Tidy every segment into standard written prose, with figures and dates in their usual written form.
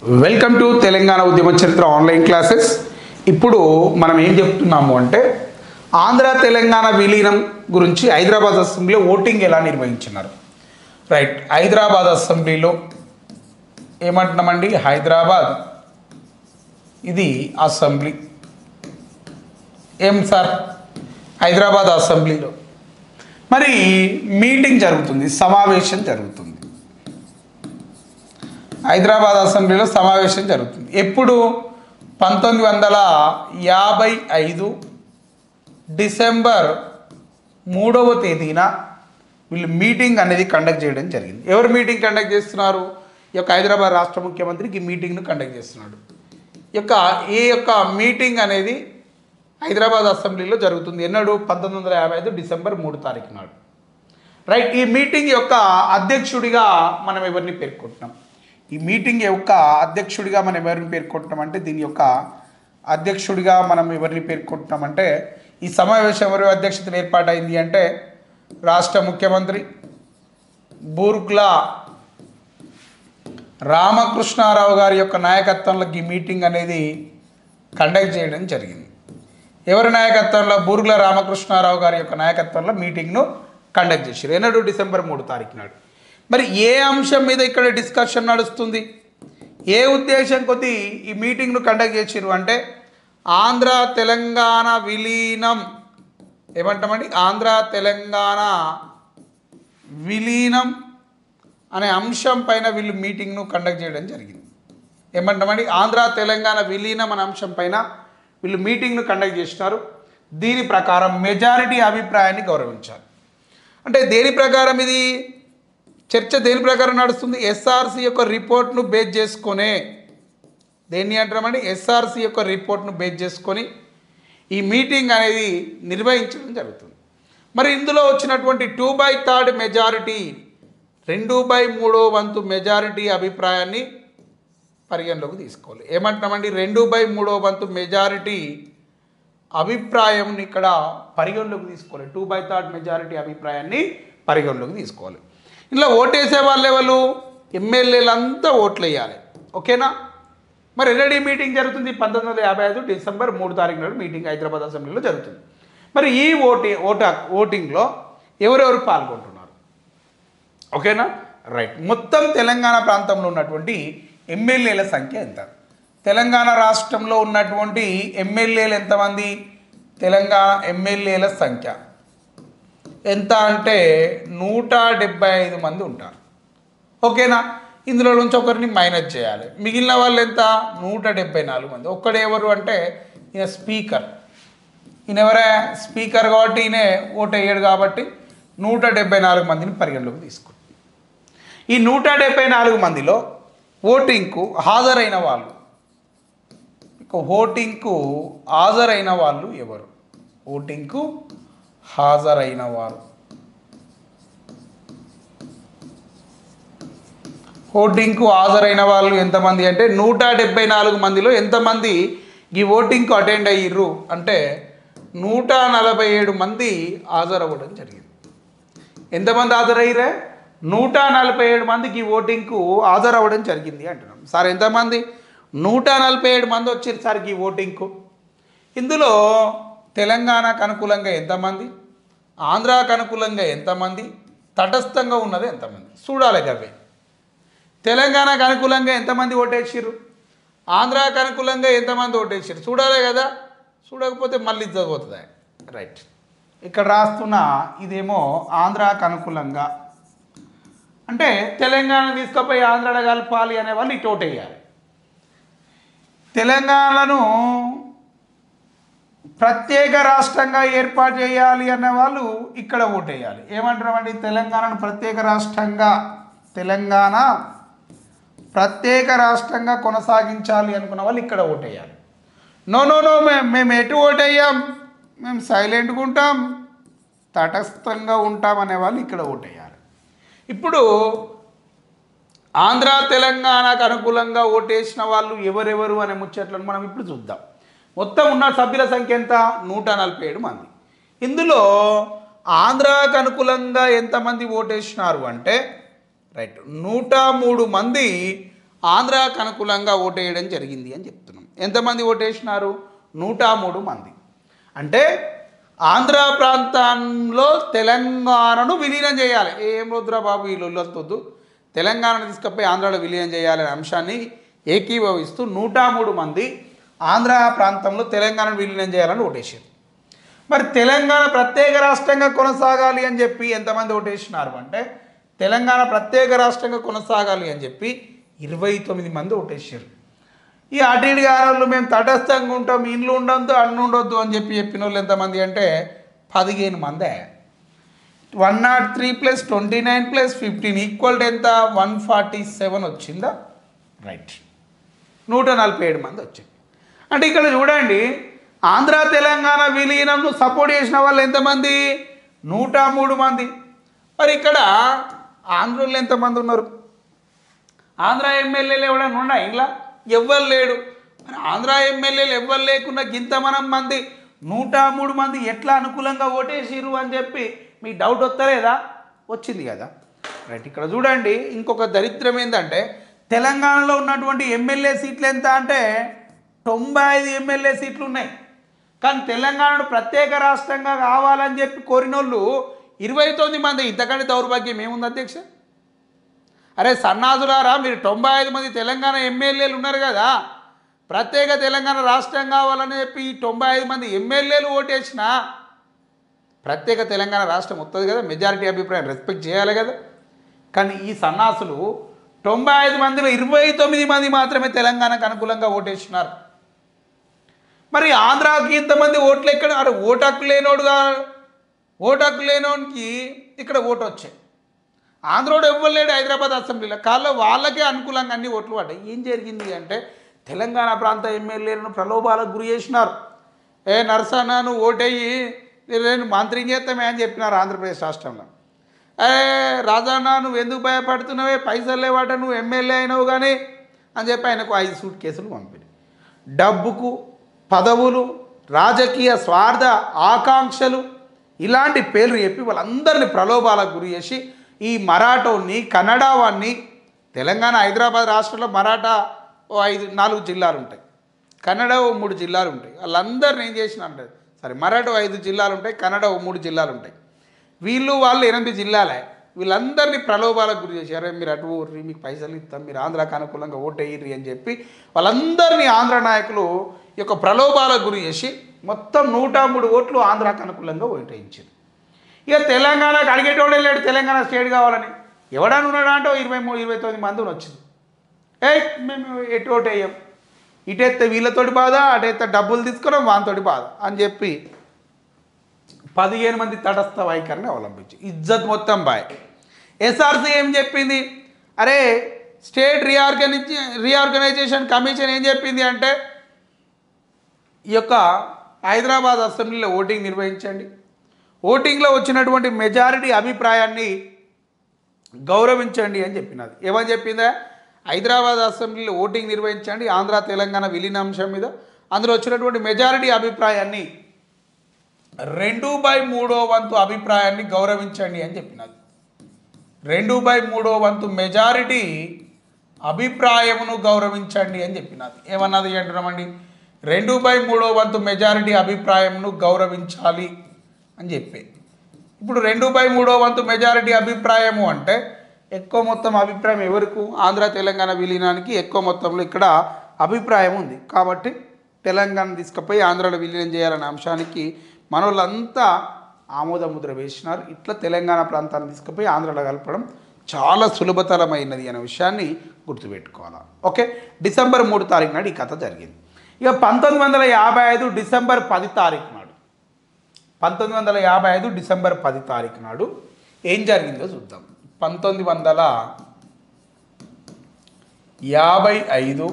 Welcome to Telangana ఉద్యమ చరిత్ర online classes. ఇప్పుడు మనం ఏం చెప్తున్నాము అంటే ఆంధ్ర తెలంగాణ విలీనం గురించి హైదరాబాద్ అసెంబ్లీలో ఓటింగ్ ఎలా నిర్వహించినారు. రైట్, హైదరాబాద్ అసెంబ్లీలో ఏమంటున్నామండి, హైదరాబాద్ ఇది అసెంబ్లీ. ఏం సార్, హైదరాబాద్ అసెంబ్లీలో మరి మీటింగ్ జరుగుతుంది, సమావేశం జరుగుతుంది. హైదరాబాద్ అసెంబ్లీలో సమావేశం జరుగుతుంది. ఎప్పుడు? 1955 డిసెంబర్ 3వ తేదీన వీళ్ళు మీటింగ్ అనేది కండక్ట్ చేయడం జరిగింది. ఎవరు మీటింగ్ కండక్ట్ చేస్తున్నారు? ఈ యొక్క హైదరాబాద్ రాష్ట్ర ముఖ్యమంత్రికి ఈ మీటింగ్ను కండక్ట్ చేస్తున్నాడు. ఈ యొక్క మీటింగ్ అనేది హైదరాబాద్ అసెంబ్లీలో జరుగుతుంది. ఎన్నడు? 1955 డిసెంబర్ 3 తారీఖు నాడు. రైట్, ఈ మీటింగ్ యొక్క అధ్యక్షుడిగా మనం ఎవరిని పేర్కొంటున్నాం? ఈ మీటింగ్ యొక్క అధ్యక్షుడిగా మనం ఎవరిని పేర్కొంటున్నామంటే దీని యొక్క అధ్యక్షుడిగా మనం ఎవరిని పేర్కొంటున్నామంటే ఈ సమావేశం ఎవరి అధ్యక్షతను ఏర్పాటైంది అంటే రాష్ట్ర ముఖ్యమంత్రి బూర్గుల రామకృష్ణారావు గారి యొక్క నాయకత్వంలో ఈ మీటింగ్ అనేది కండక్ట్ చేయడం జరిగింది. ఎవరి నాయకత్వంలో? బూర్గుల రామకృష్ణారావు గారి యొక్క నాయకత్వంలో మీటింగ్ను కండక్ట్ చేశారు. ఎన్నడు? డిసెంబర్ 3 తారీఖు నాడు. మరి ఏ అంశం మీద ఇక్కడ డిస్కషన్ నడుస్తుంది, ఏ ఉద్దేశం కొద్దీ ఈ మీటింగ్ను కండక్ట్ చేశారు అంటే ఆంధ్ర తెలంగాణ విలీనం. ఏమంటామండి? ఆంధ్ర తెలంగాణ విలీనం అనే అంశం పైన వీళ్ళు మీటింగ్ను కండక్ట్ చేయడం జరిగింది. ఏమంటామండి? ఆంధ్ర తెలంగాణ విలీనం అనే అంశం పైన వీళ్ళు మీటింగ్ను కండక్ట్ చేసినారు. దీని ప్రకారం మెజారిటీ అభిప్రాయాన్ని గౌరవించాలి. అంటే దేని ప్రకారం ఇది చర్చ దేని ప్రకారం నడుస్తుంది? ఎస్ఆర్సి యొక్క రిపోర్ట్ను బేస్ చేసుకొనే. దేన్ని అంటామండి? ఎస్ఆర్సి యొక్క రిపోర్ట్ను బేస్ చేసుకొని ఈ మీటింగ్ అనేది నిర్వహించడం జరుగుతుంది. మరి ఇందులో వచ్చినటువంటి 2/3 మెజారిటీ, 2/3 వంతు మెజారిటీ అభిప్రాయాన్ని పరిగణలోకి తీసుకోవాలి. ఏమంటున్నామండి? 2/3 వంతు మెజారిటీ అభిప్రాయం ఇక్కడ పరిగణలోకి తీసుకోవాలి. 2/3 మెజారిటీ అభిప్రాయాన్ని పరిగణలోకి తీసుకోవాలి. ఇలా ఓటేసే వాళ్ళు ఎవరు? ఎమ్మెల్యేలంతా ఓట్లు వేయాలి. ఓకేనా? మరి ఎన్నడీ మీటింగ్ జరుగుతుంది? 1955 డిసెంబర్ 3 తారీఖు నాడు మీటింగ్ హైదరాబాద్ అసెంబ్లీలో జరుగుతుంది. మరి ఈ ఓటింగ్లో ఎవరెవరు పాల్గొంటున్నారు? ఓకేనా? రైట్, మొత్తం తెలంగాణ ప్రాంతంలో ఉన్నటువంటి ఎమ్మెల్యేల సంఖ్య ఎంత? తెలంగాణ రాష్ట్రంలో ఉన్నటువంటి ఎమ్మెల్యేలు ఎంతమంది? తెలంగాణ ఎమ్మెల్యేల సంఖ్య ఎంత అంటే 175 మంది ఉంటారు. ఓకేనా? ఇందులో నుంచి ఒకరిని మైనస్ చేయాలి. మిగిలిన వాళ్ళు ఎంత? 174 మంది. ఒక్కడు ఎవరు అంటే ఈయన స్పీకర్. ఈయన ఎవరే? స్పీకర్ కాబట్టి ఈయన ఓటు వేయడు కాబట్టి 174 మందిని పరిగణలోకి తీసుకుంటాం. ఈ 174 మందిలో ఓటింగ్కు హాజరైన వాళ్ళు, ఓటింగ్కు హాజరైన వాళ్ళు ఎవరు? ఓటింగ్కు హాజరైన వారు, ఓటింగ్కు హాజరైన వాళ్ళు ఎంతమంది అంటే 174 మందిలో ఎంతమంది ఈ ఓటింగ్కు అటెండ్ అయ్యిర్రు అంటే 147 మంది హాజరవ్వడం జరిగింది. ఎంతమంది హాజరయ్యారే? 147 మందికి ఓటింగ్కు హాజరవ్వడం జరిగింది అంటున్నాం. సార్ ఎంతమంది? 147 మంది వచ్చారు సార్ ఈ ఓటింగ్కు. ఇందులో తెలంగాణకు అనుకూలంగా ఎంతమంది, ఆంధ్రాకు అనుకూలంగా ఎంతమంది, తటస్థంగా ఉన్నది ఎంతమంది చూడాలి. అవే తెలంగాణకు అనుకూలంగా ఎంతమంది ఓటేసారు, ఆంధ్రాకు అనుకూలంగా ఎంతమంది ఓటేసారు చూడాలి కదా. చూడకపోతే మళ్ళీ చదువుతుంది. రైట్, ఇక్కడ రాస్తున్న ఇదేమో ఆంధ్రాకు అనుకూలంగా అంటే తెలంగాణ తీసుకుపోయి ఆంధ్రాలో కలపాలి అనేవాళ్ళు ఇటు ఓటేయాలి. తెలంగాణను ప్రత్యేక రాష్ట్రంగా ఏర్పాటు చేయాలి అనే వాళ్ళు ఇక్కడ ఓటేయాలి. ఏమంటారండి? తెలంగాణను ప్రత్యేక రాష్ట్రంగా, తెలంగాణ ప్రత్యేక రాష్ట్రంగా కొనసాగించాలి అనుకున్న వాళ్ళు ఇక్కడ ఓటేయాలి. నో నో నో మేము ఎటు ఓటేయం, మేము సైలెంట్గా ఉంటాం, తటస్థంగా ఉంటాం అనే వాళ్ళు ఇక్కడ ఓటేయాలి. ఇప్పుడు ఆంధ్ర తెలంగాణకు అనుకూలంగా ఓటేసిన వాళ్ళు ఎవరెవరు అనే ముచ్చట్లను మనం ఇప్పుడు చూద్దాం. మొత్తం ఉన్న సభ్యుల సంఖ్య ఎంత? 147 మంది. ఇందులో ఆంధ్రాకు అనుకూలంగా ఎంతమంది ఓటేసినారు అంటే రైట్ 103 మంది ఆంధ్రాకు అనుకూలంగా ఓటేయడం జరిగింది అని చెప్తున్నాం. ఎంతమంది ఓటేసినారు? 103 మంది. అంటే ఆంధ్ర ప్రాంతంలో తెలంగాణను విలీనం చేయాలి. ఏం రుద్రబాబు ఈ లొల్లొద్దు, తెలంగాణను తీసుకుపోయి ఆంధ్రాలో విలీనం చేయాలనే అంశాన్ని ఏకీభవిస్తూ 103 మంది ఆంధ్ర ప్రాంతంలో తెలంగాణను విలీనం చేయాలని ఓటేసారు. మరి తెలంగాణ ప్రత్యేక రాష్ట్రంగా కొనసాగాలి అని చెప్పి ఎంతమంది ఓటేసినారు అంటే, తెలంగాణ ప్రత్యేక రాష్ట్రంగా కొనసాగాలి అని చెప్పి 29 మంది ఓటేసారు. ఈ అటు ఇటు గారు మేము తటస్థంగా ఉంటాం, ఇండ్లు ఉండొద్దు అన్ను ఉండొద్దు అని చెప్పిన వాళ్ళు ఎంతమంది అంటే 15 మందే. 103 + 29 + 15 ఈక్వల్ ఎంత? 147 వచ్చిందా? రైట్, 147 మంది వచ్చాయి. అంటే ఇక్కడ చూడండి, ఆంధ్ర తెలంగాణ విలీనంను సపోర్ట్ చేసిన వాళ్ళు ఎంతమంది? 103 మంది. మరి ఇక్కడ ఆంధ్రులు ఎంతమంది ఉన్నారు? ఆంధ్ర ఎమ్మెల్యేలు ఎవడన్నా ఉన్నా ఇలా? ఎవ్వరు లేడు. మరి ఆంధ్ర ఎమ్మెల్యేలు ఎవ్వరు లేకున్నా గింతమనం మంది 103 మంది ఎట్లా అనుకూలంగా ఓటేసిరు అని చెప్పి మీ డౌట్ వస్తలేదా? వచ్చింది కదా. రైట్, ఇక్కడ చూడండి, ఇంకొక దరిద్రం ఏంటంటే తెలంగాణలో ఉన్నటువంటి ఎమ్మెల్యే సీట్లు ఎంత అంటే 95 ఎమ్మెల్యే సీట్లు ఉన్నాయి. కానీ తెలంగాణను ప్రత్యేక రాష్ట్రంగా కావాలని చెప్పి కోరినోళ్ళు 29 మంది. ఇంతకంటే దౌర్భాగ్యం ఏముంది అధ్యక్ష? అరే సన్నాసులారా, మీరు 95 మంది తెలంగాణ ఎమ్మెల్యేలు ఉన్నారు కదా, ప్రత్యేక తెలంగాణ రాష్ట్రం కావాలని చెప్పి ఈ 95 మంది ఎమ్మెల్యేలు ఓటేసిన ప్రత్యేక తెలంగాణ రాష్ట్రం వస్తుంది కదా, మెజారిటీ అభిప్రాయం రెస్పెక్ట్ చేయాలి కదా. కానీ ఈ సన్నాసులు 95 మందిలో 29 మంది మాత్రమే తెలంగాణకు అనుకూలంగా ఓటేసినారు. మరి ఆంధ్రాకి ఇంతమంది ఓట్లు ఎక్కడ? అరే ఓటు హక్కు లేనోనికి ఇక్కడ ఓటు వచ్చాయి. ఆంధ్రోడు ఇవ్వలేడు హైదరాబాద్ అసెంబ్లీలో, కాల్లో వాళ్ళకే అనుకూలంగా అన్ని ఓట్లు పడ్డాయి. ఏం జరిగింది అంటే తెలంగాణ ప్రాంత ఎమ్మెల్యేలను ప్రలోభాలకు గురి చేసినారు. నరసన్న నువ్వు ఓటేయి, నేను మంత్రిని చేస్తామే అని చెప్పినారు ఆంధ్రప్రదేశ్ రాష్ట్రంలో. రాజన్న నువ్వు ఎందుకు భయపడుతున్నావే, పైసలు లేవాట, నువ్వు ఎమ్మెల్యే అయినావు కానీ అని చెప్పి ఆయనకు 5 సూట్ కేసులు పంపిణీ. డబ్బుకు, పదవులు, రాజకీయ స్వార్థ ఆకాంక్షలు ఇలాంటి పేర్లు చెప్పి వాళ్ళందరినీ ప్రలోభాలకు గురి చేసి ఈ మరాఠోని, కన్నడవాన్ని, తెలంగాణ హైదరాబాద్ రాష్ట్రంలో మరాఠా 4 జిల్లాలు ఉంటాయి, కన్నడ 3 జిల్లాలు ఉంటాయి. వాళ్ళందరినీ ఏం చేసిన అంటే, సరే మరాఠా 5 జిల్లాలు ఉంటాయి, కన్నడ 3 జిల్లాలు ఉంటాయి. వాళ్ళు 8 జిల్లాలే. వీళ్ళందరినీ ప్రలోభాలకు గురి చేశారు. మీరు అటు ఊర్రి, మీకు పైసలు ఇస్తాం, మీరు ఆంధ్రాకు అనుకూలంగా ఓటేయ్యి అని చెప్పి వాళ్ళందరినీ ఆంధ్ర నాయకులు ఈ యొక్క ప్రలోభాలకు గురి చేసి మొత్తం 103 ఓట్లు ఆంధ్రాకు అనుకూలంగా ఓటేయించారు. ఇక తెలంగాణకు అడిగేటోడే లేడు తెలంగాణ స్టేట్ కావాలని. ఎవడని ఉన్నాడా అంటే 23-29 మంది వచ్చింది. మేము ఎటు ఓటేయం, ఇటెత్తే వీళ్ళతోటి బాధ, అటెత్తే డబ్బులు తీసుకున్నాం వానితోటి బాధ అని చెప్పి 15 మంది తటస్థ వైఖరిని అవలంబించి ఇజ్జత్ మొత్తం బాయ్. ఎస్ఆర్సీ ఏం చెప్పింది? అరే స్టేట్ రీఆర్గనైజేషన్ కమిషన్ ఏం చెప్పింది అంటే, ఈ యొక్క హైదరాబాద్ అసెంబ్లీలో ఓటింగ్ నిర్వహించండి, ఓటింగ్లో వచ్చినటువంటి మెజారిటీ అభిప్రాయాన్ని గౌరవించండి అని చెప్పినది. ఏమని చెప్పిందా? హైదరాబాద్ అసెంబ్లీలో ఓటింగ్ నిర్వహించండి ఆంధ్ర తెలంగాణ విలీనాంశం మీద, అందులో వచ్చినటువంటి మెజారిటీ అభిప్రాయాన్ని 2/3 వంతు అభిప్రాయాన్ని గౌరవించండి అని చెప్పినది. 2/3 వంతు మెజారిటీ అభిప్రాయమును గౌరవించండి అని చెప్పినది. ఏమన్నది అంటున్నామండి? 2/3 వంతు మెజారిటీ అభిప్రాయంను గౌరవించాలి అని చెప్పి. ఇప్పుడు 2/3 వంతు మెజారిటీ అభిప్రాయము అంటే ఎక్కువ మొత్తం అభిప్రాయం ఎవరికి? ఆంధ్ర తెలంగాణ విలీనానికి ఎక్కువ మొత్తంలో ఇక్కడ అభిప్రాయం ఉంది కాబట్టి తెలంగాణ తీసుకుపోయి ఆంధ్రాలో విలీనం చేయాలనే అంశానికి మనోళ్ళంతా ఆమోద ముద్ర వేసినారు. ఇట్లా తెలంగాణ ప్రాంతాన్ని తీసుకుపోయి ఆంధ్రాలో కలపడం చాలా సులభతరమైనది అనే విషయాన్ని గుర్తుపెట్టుకోవాలి. ఓకే, డిసెంబర్ 3 తారీఖు నాడు ఈ కథ జరిగింది. ఇక 1955 డిసెంబర్ 10 తారీఖు నాడు 1955 డిసెంబర్ 10 తారీఖు నాడు ఏం జరిగిందో చూద్దాం. 1955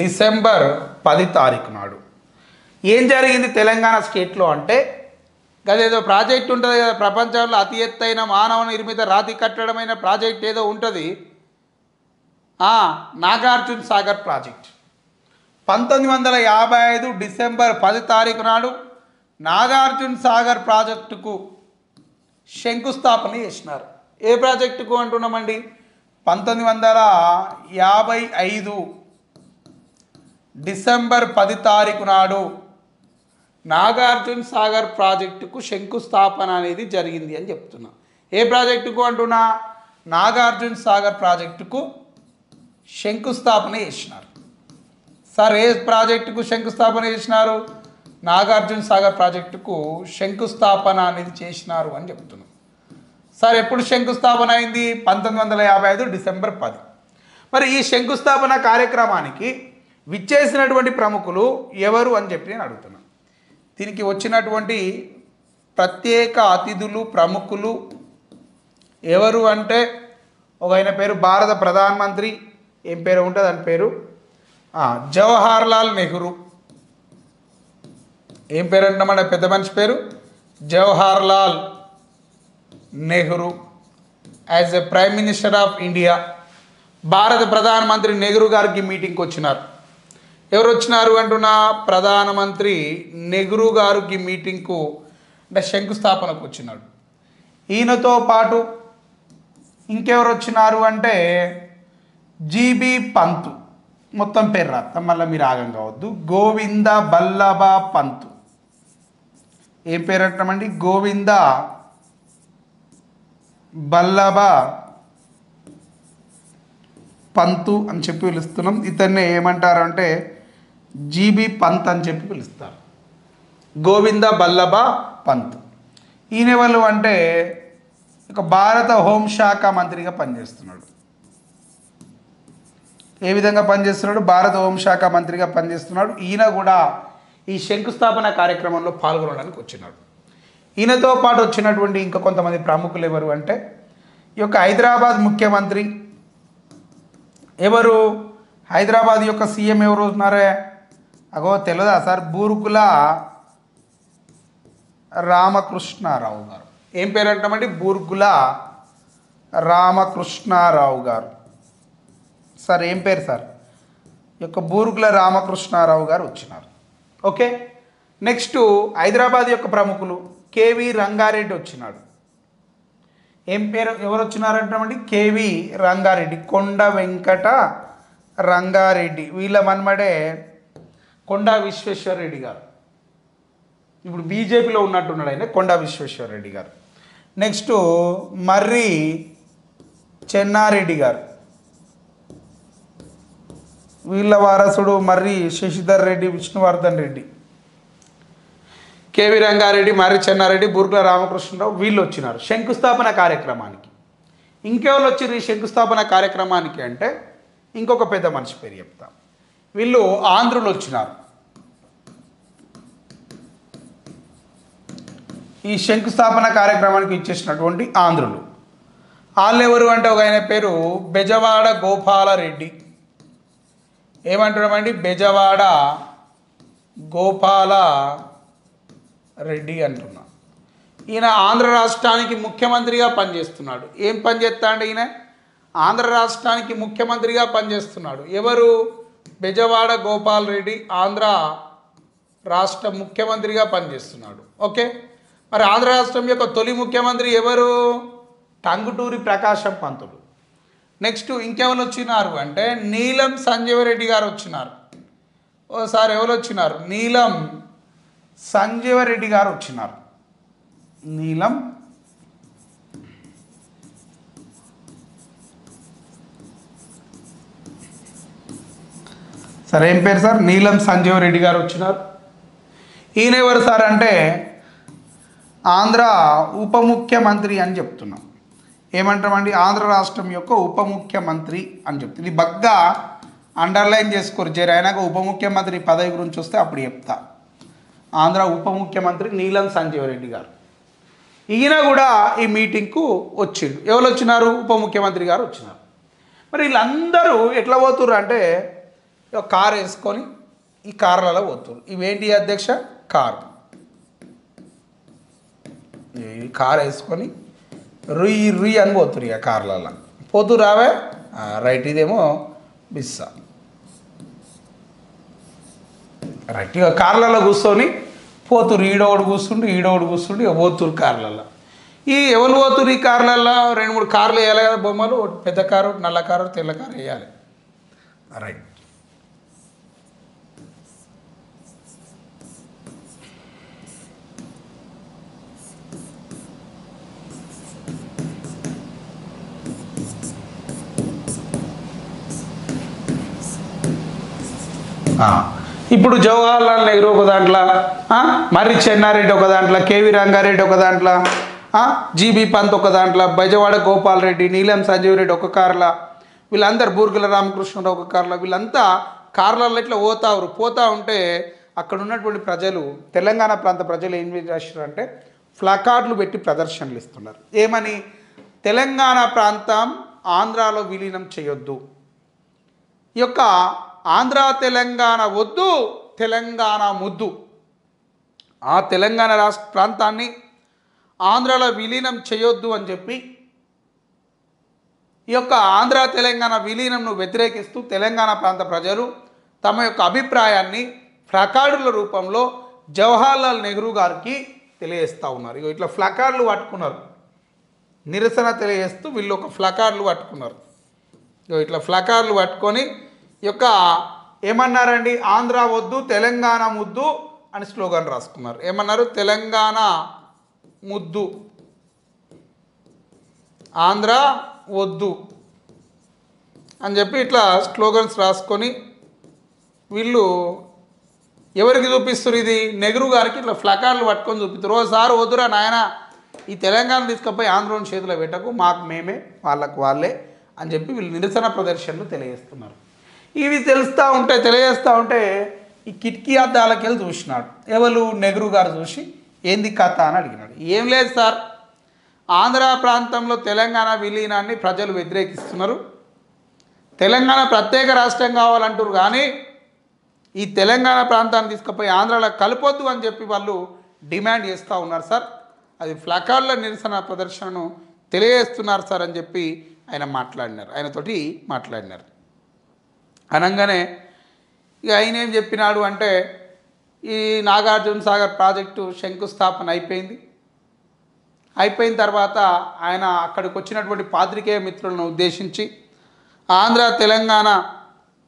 డిసెంబర్ 10 తారీఖు నాడు ఏం జరిగింది తెలంగాణ స్టేట్లో అంటే, గదేదో ప్రాజెక్ట్ ఉంటుంది కదా, ప్రపంచంలో అతి ఎత్తైన మానవ నిర్మిత రాతి కట్టడమైన ప్రాజెక్ట్ ఏదో ఉంటుంది, నాగార్జున సాగర్ ప్రాజెక్ట్. 1955 డిసెంబర్ 10 తారీఖు నాడు నాగార్జున సాగర్ ప్రాజెక్టుకు శంకుస్థాపన చేసినారు. ఏ ప్రాజెక్టుకు అంటున్నామండి? 1955 డిసెంబర్ 10 తారీఖు నాడు నాగార్జున సాగర్ ప్రాజెక్టుకు శంకుస్థాపన అనేది జరిగింది అని చెప్తున్నా. ఏ ప్రాజెక్టుకు అంటున్నా? నాగార్జున సాగర్ ప్రాజెక్టుకు శంకుస్థాపన చేసినారు. సార్ ఏ ప్రాజెక్టుకు శంకుస్థాపన చేసినారు? నాగార్జున సాగర్ ప్రాజెక్టుకు శంకుస్థాపన అనేది చేసినారు అని చెప్తున్నాం. సార్ ఎప్పుడు శంకుస్థాపన అయింది? 1955 డిసెంబర్ 10. మరి ఈ శంకుస్థాపన కార్యక్రమానికి విచ్చేసినటువంటి ప్రముఖులు ఎవరు అని చెప్పి నేను అడుగుతున్నాను. దీనికి వచ్చినటువంటి ప్రత్యేక అతిథులు ప్రముఖులు ఎవరు అంటే, ఒక ఆయన పేరు భారత ప్రధానమంత్రి, ఏం పేరు ఉంటుంది అని పేరు జవహర్ లాల్ నెహ్రూ. ఏం పేరు అంటున్నామన్న పెద్ద మనిషి పేరు? Jawahar Lal Nehru as a prime minister of India. భారత ప్రధానమంత్రి నెహ్రూ గారికి మీటింగ్కి వచ్చినారు. ఎవరు వచ్చినారు అంటున్నా? ప్రధానమంత్రి నెహ్రూ గారికి మీటింగ్కు అంటే శంకుస్థాపనకు వచ్చినాడు. ఈయనతో పాటు ఇంకెవరు వచ్చినారు అంటే జీబీ పంతు. మొత్తం పేరు రాస్తాం, మళ్ళీ మీరు ఆగం కావద్దు. గోవింద బల్లభ పంతు. ఏం పేరు అంటామండి? గోవింద బల్లభ పంతు అని చెప్పి పిలుస్తున్నాం. ఇతన్ని ఏమంటారు అంటే జీబీ పంత్ అని చెప్పి పిలుస్తారు. గోవింద బల్లభ పంత్. ఈయన వాళ్ళు అంటే ఒక భారత హోంశాఖ మంత్రిగా పనిచేస్తున్నాడు. ఏ విధంగా పనిచేస్తున్నాడు? భారత హోంశాఖ మంత్రిగా పనిచేస్తున్నాడు. ఈయన కూడా ఈ శంకుస్థాపన కార్యక్రమంలో పాల్గొనడానికి వచ్చినాడు. ఈయనతో పాటు వచ్చినటువంటి ఇంకా కొంతమంది ప్రముఖులు ఎవరు అంటే, ఈ యొక్క హైదరాబాద్ ముఖ్యమంత్రి ఎవరు? హైదరాబాద్ యొక్క సీఎం ఎవరు ఉన్నారే? అగో తెలియదా సార్? బూర్గుల రామకృష్ణారావు గారు. ఏం పేరు అంటామండి? బూర్గుల రామకృష్ణారావు గారు. సార్ ఏం పేరు సార్? ఈ యొక్క బూర్గుల రామకృష్ణారావు గారు వచ్చినారు. ఓకే. నెక్స్ట్ హైదరాబాద్ యొక్క ప్రముఖులు కేవి రంగారెడ్డి వచ్చినాడు. ఏం పేరు? ఎవరు వచ్చినారంటామండి? కేవి రంగారెడ్డి, కొండ వెంకట రంగారెడ్డి. వీళ్ళ మన్మడే కొండా విశ్వేశ్వరరెడ్డి గారు. ఇప్పుడు బీజేపీలో ఉన్నట్టున్నాడు ఆయన, కొండా విశ్వేశ్వరరెడ్డి గారు. నెక్స్ట్ మర్రి చెన్నారెడ్డి గారు. వీళ్ళ వారసుడు మర్రి శశిధర్ రెడ్డి, విష్ణువర్ధన్ రెడ్డి. కేవి రంగారెడ్డి, మర్రి చెన్నారెడ్డి, బూర్గుల రామకృష్ణరావు వీళ్ళు వచ్చినారు శంకుస్థాపన కార్యక్రమానికి. ఇంకెవరు వచ్చారు ఈ శంకుస్థాపన కార్యక్రమానికి అంటే, ఇంకొక పెద్ద మనిషి పేరు చెప్తాం. వీళ్ళు ఆంధ్రులు వచ్చినారు. ఈ శంకుస్థాపన కార్యక్రమానికి ఇచ్చేసినటువంటి ఆంధ్రులు వాళ్ళు ఎవరు అంటే, ఒక ఆయన పేరు బెజవాడ గోపాలరెడ్డి. ఏమంటున్నామండి? బెజవాడ గోపాల రెడ్డి అంటున్నా. ఈయన ఆంధ్ర రాష్ట్రానికి ముఖ్యమంత్రిగా పనిచేస్తున్నాడు. ఏం పని చేస్తాడు ఈయన? ఆంధ్ర రాష్ట్రానికి ముఖ్యమంత్రిగా పనిచేస్తున్నాడు. ఎవరు? బెజవాడ గోపాల్ రెడ్డి ఆంధ్ర రాష్ట్ర ముఖ్యమంత్రిగా పనిచేస్తున్నాడు. ఓకే. మరి ఆంధ్ర రాష్ట్రం యొక్క తొలి ముఖ్యమంత్రి ఎవరు? టంగుటూరి ప్రకాశం పంతులు. నెక్స్ట్ ఇంకెవరు వచ్చినారు అంటే నీలం సంజీవరెడ్డి గారు వచ్చినారు. ఓసారి ఎవరు వచ్చినారు? నీలం సంజీవరెడ్డి గారు వచ్చినారు. నీలం సార్ ఏం పేరు సార్? నీలం సంజీవరెడ్డి గారు వచ్చినారు. ఈయన ఎవరు సార్ అంటే ఆంధ్ర ఉప ముఖ్యమంత్రి అని చెప్తున్నాం. ఏమంటామండి? ఆంధ్ర రాష్ట్రం యొక్క ఉప ముఖ్యమంత్రి అని చెప్తుంది. ఇది బాగా అండర్లైన్ చేసుకోరు. అయినాక ఉప ముఖ్యమంత్రి పదవి గురించి వస్తే అప్పుడు చెప్తా. ఆంధ్ర ఉప ముఖ్యమంత్రి నీలం సంజీవరెడ్డి గారు. ఈయన కూడా ఈ మీటింగ్కు వచ్చిండు. ఎవరు వచ్చినారు? ఉప ముఖ్యమంత్రి గారు వచ్చినారు. మరి వీళ్ళందరూ ఎట్లా పోతుర్రు అంటే కారు వేసుకొని ఈ కార్లలో పోతుర్రు. ఇవేంటి అధ్యక్ష? కారు. ఈ కారు వేసుకొని రుయ్యి రుయ్యి అని పోతురు. ఇక కార్లలో పోతూ రావే రైట్. ఇదేమో బిస్సా రైట్. ఇక కార్లలో కూర్చొని పోతురు. ఈడోడు కూర్చుండు ఈడోడు కూర్చుండు ఇక పోతురు కార్లలో. ఈ ఎవరు పోతురు ఈ కార్లలో 2-3 కార్లు వేయాలి కదా బొమ్మలు, ఒకటి పెద్ద కారు, నల్ల కారు, తెల్ల కారు వేయాలి. రైట్. ఇప్పుడు జవహర్లాల్ నెహ్రూ ఒక దాంట్లో, మర్రి చెన్నారెడ్డి ఒక దాంట్లో, కేవీ రంగారెడ్డి ఒక దాంట్లో, జీబీ పంత్ ఒక దాంట్లో, బెజవాడ గోపాల్ రెడ్డి, నీలం సంజీవ్ రెడ్డి ఒక కార్ల, వీళ్ళందరూ బూర్గుల రామకృష్ణరావు ఒక కార్ల, వీళ్ళంతా కార్లలో ఇట్లా పోతా ఉంటే అక్కడ ఉన్నటువంటి ప్రజలు, తెలంగాణ ప్రాంత ప్రజలు ఏం చేస్తారంటే ఫ్లకార్డులు పెట్టి ప్రదర్శనలు ఇస్తున్నారు. ఏమని? తెలంగాణ ప్రాంతం ఆంధ్రాలో విలీనం చేయొద్దు, ఈ యొక్క ఆంధ్ర తెలంగాణ వద్దు, తెలంగాణ ముద్దు, ఆ తెలంగాణ రాష్ట్ర ప్రాంతాన్ని ఆంధ్రాలో విలీనం చేయొద్దు అని చెప్పి ఈ యొక్క ఆంధ్ర తెలంగాణ విలీనంను వ్యతిరేకిస్తూ తెలంగాణ ప్రాంత ప్రజలు తమ యొక్క అభిప్రాయాన్ని ఫ్లకార్డుల రూపంలో జవహర్లాల్ నెహ్రూ గారికి తెలియజేస్తూ ఉన్నారు. ఇట్లా ఫ్లకార్డులు పట్టుకున్నారు, నిరసన తెలియజేస్తూ వీళ్ళు ఒక ఫ్లకార్డులు పట్టుకున్నారు. ఇట్లా ఫ్లకార్డులు పట్టుకొని ఈ యొక్క ఏమన్నారండి, ఆంధ్ర వద్దు తెలంగాణ ముద్దు అని స్లోగన్ రాసుకున్నారు. ఏమన్నారు? తెలంగాణ ముద్దు, ఆంధ్ర వద్దు అని చెప్పి ఇట్లా స్లోగన్స్ రాసుకొని వీళ్ళు ఎవరికి చూపిస్తారు? ఇది నెహ్రూ గారికి ఇట్లా ఫ్లకార్డులు పట్టుకొని చూపిస్తారు. ఓసారి వద్దురా నాయన, ఈ తెలంగాణ తీసుకుపోయి ఆంధ్రోని చేతిలో పెట్టకు, మాకు మేమే, వాళ్ళకు వాళ్ళే అని చెప్పి వీళ్ళు నిరసన ప్రదర్శనలు తెలియజేస్తున్నారు. ఇవి తెలియజేస్తూ ఉంటే ఈ కిటికీ అద్దాలకి వెళ్ళి చూసినాడు. ఎవరు? నెహ్రూ గారు చూసి ఏంది కథ అని అడిగినాడు. ఏం లేదు సార్, ఆంధ్ర ప్రాంతంలో తెలంగాణ విలీనాన్ని ప్రజలు వ్యతిరేకిస్తున్నారు, తెలంగాణ ప్రత్యేక రాష్ట్రం కావాలంటారు, కానీ ఈ తెలంగాణ ప్రాంతాన్ని తీసుకుపోయి ఆంధ్రాలో కలపొద్దు అని చెప్పి వాళ్ళు డిమాండ్ చేస్తూ ఉన్నారు సార్, అది ఫ్లకార్డుల నిరసన ప్రదర్శనను తెలియజేస్తున్నారు సార్ అని చెప్పి ఆయనతోటి మాట్లాడినారు. అనగానే ఇక ఆయన ఏం చెప్పినాడు అంటే, ఈ నాగార్జున సాగర్ ప్రాజెక్టు శంకుస్థాపన అయిపోయిన తర్వాత ఆయన అక్కడికి వచ్చినటువంటి పాత్రికేయ మిత్రులను ఉద్దేశించి ఆంధ్ర తెలంగాణ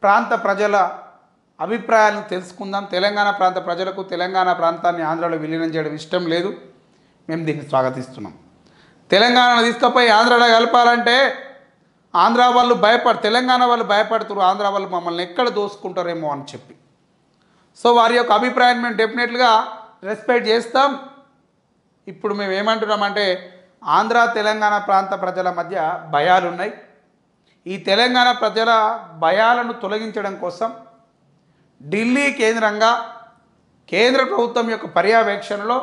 ప్రాంత ప్రజల అభిప్రాయాలను తెలుసుకుందాం, తెలంగాణ ప్రాంత ప్రజలకు తెలంగాణ ప్రాంతాన్ని ఆంధ్రాలో విలీనం చేయడం ఇష్టం లేదు, మేము దీన్ని స్వాగతిస్తున్నాం, తెలంగాణను తీసుకుపోయి ఆంధ్రాలో కలపాలంటే ఆంధ్ర వాళ్ళు తెలంగాణ వాళ్ళు భయపడుతున్నారు, ఆంధ్ర వాళ్ళు మమ్మల్ని ఎక్కడ దోసుకుంటారేమో అని చెప్పి, సో వారి యొక్క అభిప్రాయాన్ని మేము డెఫినెట్గా రెస్పెక్ట్ చేస్తాం. ఇప్పుడు మేము ఏమంటున్నామంటే ఆంధ్ర తెలంగాణ ప్రాంత ప్రజల మధ్య భయాలు ఉన్నాయి, ఈ తెలంగాణ ప్రజల భయాలను తొలగించడం కోసం ఢిల్లీ కేంద్రంగా కేంద్ర ప్రభుత్వం యొక్క పర్యవేక్షణలో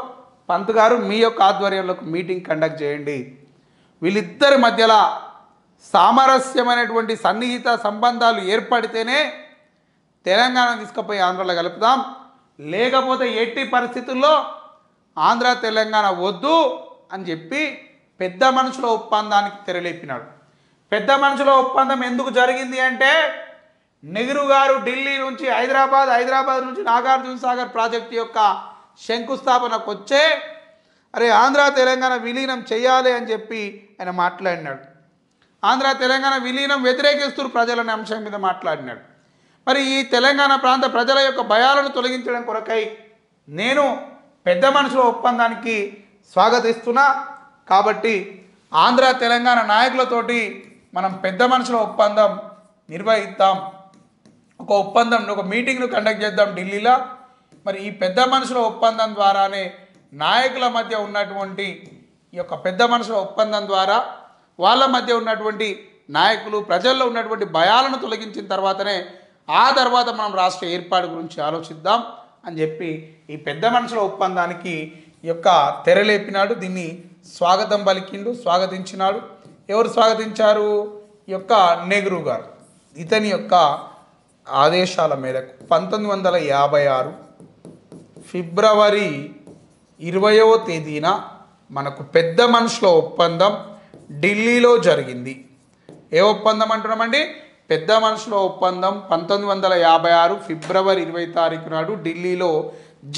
పంత్ గారు మీ యొక్క ఆధ్వర్యంలో మీటింగ్ కండక్ట్ చేయండి, వీళ్ళిద్దరి మధ్యలో సామరస్యమైనటువంటి సన్నిహిత సంబంధాలు ఏర్పడితేనే తెలంగాణ తీసుకుపోయి ఆంధ్రలో కలుపుదాం, లేకపోతే ఎట్టి పరిస్థితుల్లో ఆంధ్ర తెలంగాణ వద్దు అని చెప్పి పెద్ద మనుషుల ఒప్పందానికి తెరలేపినాడు. పెద్ద మనుషుల ఒప్పందం ఎందుకు జరిగింది అంటే నెహ్రూ గారు ఢిల్లీ నుంచి హైదరాబాద్ నుంచి నాగార్జున సాగర్ ప్రాజెక్టు యొక్క శంకుస్థాపనకు వచ్చే అరే ఆంధ్ర తెలంగాణ విలీనం చేయాలి అని చెప్పి ఆయన మాట్లాడినాడు. ఆంధ్ర తెలంగాణ విలీనం వ్యతిరేకిస్తూ ప్రజలనే అంశం మీద మాట్లాడినాడు. మరి ఈ తెలంగాణ ప్రాంత ప్రజల యొక్క భయాలను తొలగించడం కొరకై నేను పెద్ద మనుషుల ఒప్పందానికి స్వాగతిస్తున్నా, కాబట్టి ఆంధ్ర తెలంగాణ నాయకులతోటి మనం పెద్ద మనుషుల ఒప్పందం నిర్వహిద్దాం, ఒక మీటింగ్ను కండక్ట్ చేద్దాం ఢిల్లీలో. మరి ఈ పెద్ద మనుషుల ఒప్పందం ద్వారానే నాయకుల మధ్య ఉన్నటువంటి ఈ యొక్క పెద్ద మనుషుల ఒప్పందం ద్వారా వాళ్ళ మధ్య ఉన్నటువంటి నాయకులు ప్రజల్లో ఉన్నటువంటి భయాలను తొలగించిన తర్వాతనే ఆ తర్వాత మనం రాష్ట్ర ఏర్పాటు గురించి ఆలోచిద్దాం అని చెప్పి ఈ పెద్ద మనుషుల ఒప్పందానికి యొక్క తెరలేపినాడు. దీన్ని స్వాగతించినాడు. ఎవరు స్వాగతించారు? ఈ యొక్క నెహ్రూ గారు. ఇతని యొక్క ఆదేశాల మేరకు 1956 ఫిబ్రవరి 20వ తేదీన మనకు పెద్ద మనుషుల ఒప్పందం ఢిల్లీలో జరిగింది. ఏ ఒప్పందం అంటున్నామండి? పెద్ద మనుషుల ఒప్పందం 1956 ఫిబ్రవరి 20 తారీఖు నాడు ఢిల్లీలో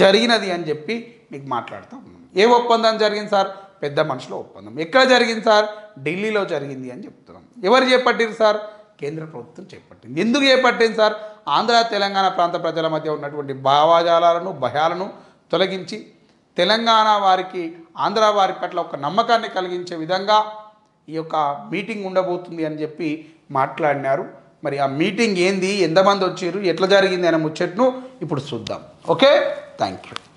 జరిగినది అని చెప్పి మీకు మాట్లాడుతూ ఉన్నాను. ఏ ఒప్పందం జరిగింది సార్? పెద్ద మనుషుల ఒప్పందం. ఎక్కడ జరిగింది సార్? ఢిల్లీలో జరిగింది అని చెప్తున్నాం. ఎవరు చేపట్టింది సార్? కేంద్ర ప్రభుత్వం చేపట్టింది. ఎందుకు చేపట్టింది సార్? ఆంధ్ర తెలంగాణ ప్రాంత ప్రజల మధ్య ఉన్నటువంటి భావజాలాలను భయాలను తొలగించి తెలంగాణ వారికి ఆంధ్ర వారి పట్ల ఒక నమ్మకాన్ని కలిగించే విధంగా ఈ యొక్క మీటింగ్ ఉండబోతుంది అని చెప్పి మాట్లాడినారు. మరి ఆ మీటింగ్ ఏంది, ఎంతమంది వచ్చారు, ఎట్లా జరిగింది అనే ముచ్చట్ను ఇప్పుడు చూద్దాం. Okay, thank you.